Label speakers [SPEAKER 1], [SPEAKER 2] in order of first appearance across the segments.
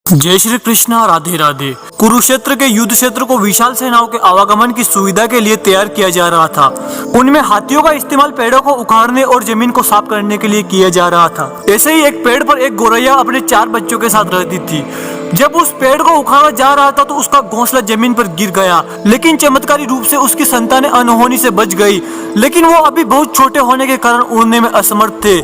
[SPEAKER 1] जय श्री कृष्णा। राधे राधे। कुरुक्षेत्र के युद्ध क्षेत्र को विशाल सेनाओं के आवागमन की सुविधा के लिए तैयार किया जा रहा था। उनमें हाथियों का इस्तेमाल पेड़ों को उखाड़ने और जमीन को साफ करने के लिए किया जा रहा था। ऐसे ही एक पेड़ पर एक गोरैया अपने 4 बच्चों के साथ रहती थी। जब उस पेड़ को उखाड़ा जा रहा था तो उसका घोंसला जमीन पर गिर गया, लेकिन चमत्कारी रूप से उसकी संतानें अनहोनी से बच गई। लेकिन वो अभी बहुत छोटे होने के कारण उड़ने में असमर्थ थे।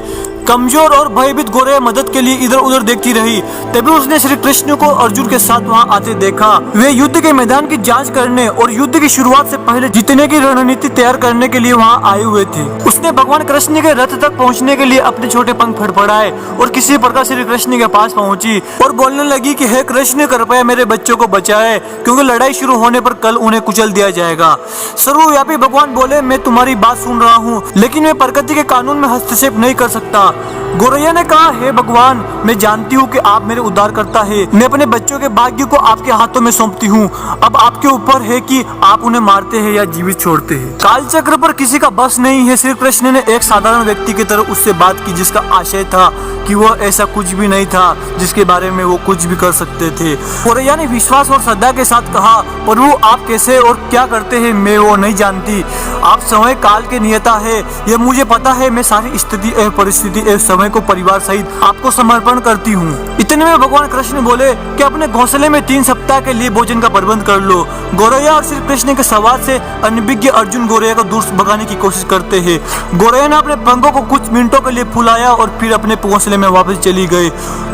[SPEAKER 1] कमजोर और भयभीत गोरैया मदद के लिए इधर उधर देखती रही। तभी उसने श्री कृष्ण को अर्जुन के साथ वहां आते देखा। वे युद्ध के मैदान की जांच करने और युद्ध की शुरुआत से पहले जीतने की रणनीति तैयार करने के लिए वहां आए हुए थे। उसने भगवान कृष्ण के रथ तक पहुंचने के लिए अपने छोटे पंख फड़फड़ाए और किसी प्रकार श्री कृष्ण के पास पहुंची और बोलने लगी कि हे कृष्ण, कृपया मेरे बच्चों को बचाए, क्योंकि लड़ाई शुरू होने पर कल उन्हें कुचल दिया जाएगा। सर्वव्यापी भगवान बोले, मैं तुम्हारी बात सुन रहा हूँ, लेकिन मैं प्रकृति के कानून में हस्तक्षेप नहीं कर सकता। गोरैया ने कहा, हे भगवान, मैं जानती हूँ कि आप मेरे उद्धारकर्ता हैं। मैं अपने बच्चों के भाग्य को आपके हाथों में सौंपती हूँ। अब आपके ऊपर है कि आप उन्हें मारते हैं या जीवित छोड़ते हैं। काल चक्र पर किसी का बस नहीं है। श्री कृष्ण ने एक साधारण व्यक्ति की तरह उससे बात की, जिसका आशय था कि वह ऐसा कुछ भी नहीं था जिसके बारे में वो कुछ भी कर सकते थे। गोरैया ने विश्वास और श्रद्धा के साथ कहा, प्रभु, आप कैसे और क्या करते हैं मैं वो नहीं जानती। आप समय काल के नियता है, यह मुझे पता है। मैं सारी स्थिति एवं परिस्थिति एवं समय को परिवार सहित आपको समर्पण करती हूँ। इतने में भगवान कृष्ण बोले कि अपने घोंसले में 3 सप्ताह के लिए भोजन का प्रबंध कर लो। गोरैया और श्री कृष्ण के संवाद से अनभिज्ञ अर्जुन गोरैया को दूर भगाने की कोशिश करते हैं। गोरैया ने अपने पंखों को कुछ मिनटों के लिए फुलाया और फिर अपने घोंसले में वापस चली गई।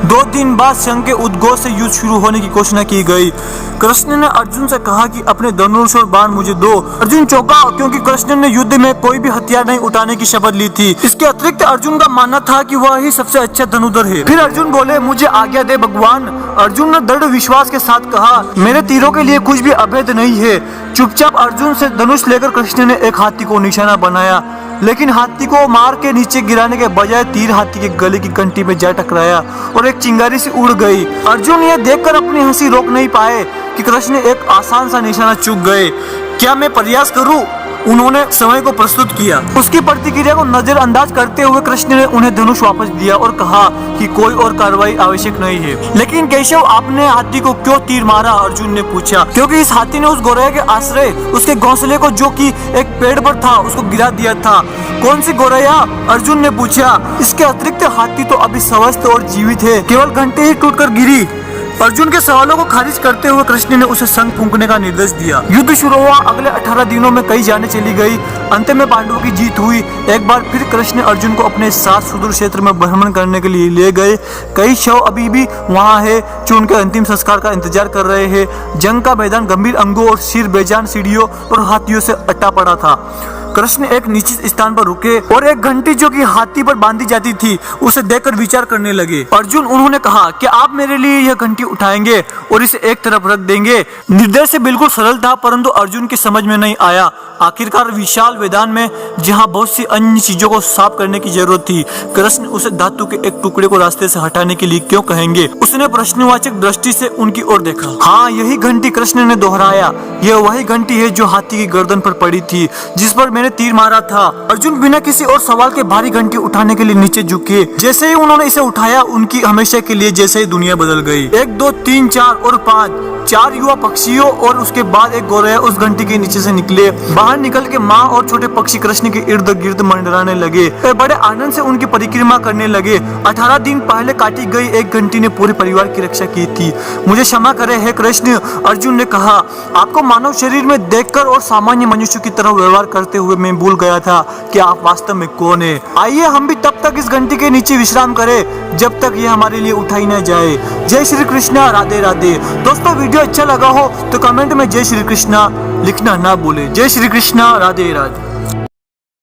[SPEAKER 1] 2 दिन बाद शंख के उद्घोष से युद्ध शुरू होने की घोषणा की गई। कृष्ण ने अर्जुन से कहा कि अपने धनुष और बाण मुझे दो। अर्जुन चौंका, क्योंकि कृष्ण ने युद्ध में कोई भी हथियार नहीं उठाने की शपथ ली थी। इसके अतिरिक्त अर्जुन का मानना था कि वह ही सबसे अच्छा धनुधर है। फिर अर्जुन बोले, मुझे आज्ञा दे भगवान। अर्जुन ने दृढ़ विश्वास के साथ कहा, मेरे तीरों के लिए कुछ भी अभेद नहीं है। चुपचाप अर्जुन से धनुष लेकर कृष्ण ने एक हाथी को निशाना बनाया, लेकिन हाथी को मार के नीचे गिराने के बजाय तीर हाथी के गले की कंठी में जा टकराया और एक चिंगारी से उड़ गई। अर्जुन यह देखकर अपनी हंसी रोक नहीं पाए कि कृष्ण एक आसान सा निशाना चूक गए। क्या मैं प्रयास करूं? उन्होंने समय को प्रस्तुत किया। उसकी प्रतिक्रिया को नजरअंदाज करते हुए कृष्ण ने उन्हें धनुष वापस दिया और कहा कि कोई और कार्रवाई आवश्यक नहीं है। लेकिन केशव, आपने हाथी को क्यों तीर मारा? अर्जुन ने पूछा। क्योंकि इस हाथी ने उस गोरैया के आश्रय उसके घोंसले को, जो कि एक पेड़ पर था, उसको गिरा दिया था। कौन सी गोरैया? अर्जुन ने पूछा। इसके अतिरिक्त हाथी तो अभी स्वस्थ और जीवित है, केवल घंटे ही टूटकर गिरी। अर्जुन के सवालों को खारिज करते हुए कृष्ण ने उसे शंख फूंकने का निर्देश दिया। युद्ध शुरू हुआ। अगले 18 दिनों में कई जानें चली गई। अंत में पांडवों की जीत हुई। एक बार फिर कृष्ण अर्जुन को अपने साथ सुदूर क्षेत्र में भ्रमण करने के लिए ले गए। कई शव अभी भी वहाँ है जो उनके अंतिम संस्कार का इंतजार कर रहे हैं। जंग का मैदान गंभीर अंगों और सिर बेजान सीढ़ियों और हाथियों से अटा पड़ा था। कृष्ण एक निश्चित स्थान पर रुके और एक घंटी जो कि हाथी पर बांधी जाती थी उसे देखकर विचार करने लगे। अर्जुन, उन्होंने कहा, कि आप मेरे लिए यह घंटी उठाएंगे और इसे एक तरफ रख देंगे। निर्देश बिल्कुल सरल था, परंतु अर्जुन की समझ में नहीं आया। आखिरकार विशाल मैदान में जहाँ बहुत सी अन्य चीजों को साफ करने की जरूरत थी, कृष्ण उसे धातु के एक टुकड़े को रास्ते से हटाने के लिए क्यों कहेंगे? उसने प्रश्नवाचक दृष्टि से उनकी ओर देखा। हाँ, यही घंटी, कृष्ण ने दोहराया। यह वही घंटी है जो हाथी की गर्दन पर पड़ी थी, जिस पर मैंने तीर मारा था। अर्जुन बिना किसी और सवाल के भारी घंटी उठाने के लिए नीचे झुके। जैसे ही उन्होंने इसे उठाया, उनकी हमेशा के लिए जैसे ही दुनिया बदल गई। 1 2 3 4 और 5 4 युवा पक्षियों और उसके बाद एक गोरैया उस घंटी के नीचे से निकले। बाहर निकल के माँ और छोटे पक्षी कृष्ण के इर्द गिर्द मंडराने लगे। वे बड़े आनंद से उनकी परिक्रमा करने लगे। 18 दिन पहले काटी गई एक घंटी ने पूरे परिवार की रक्षा की थी। मुझे क्षमा करे हे कृष्ण, अर्जुन ने कहा। आपको मानव शरीर में देखकर और सामान्य मनुष्य की तरह व्यवहार करते हुए मैं भूल गया था कि आप वास्तव में कौन है। आइए हम भी तब तक इस घंटी के नीचे विश्राम करें जब तक ये हमारे लिए उठाई न जाए। जय श्री कृष्णा। राधे राधे। दोस्तों, वीडियो अच्छा लगा हो तो कमेंट में जय श्री कृष्णा लिखना ना भूले। जय श्री कृष्णा। राधे राधे।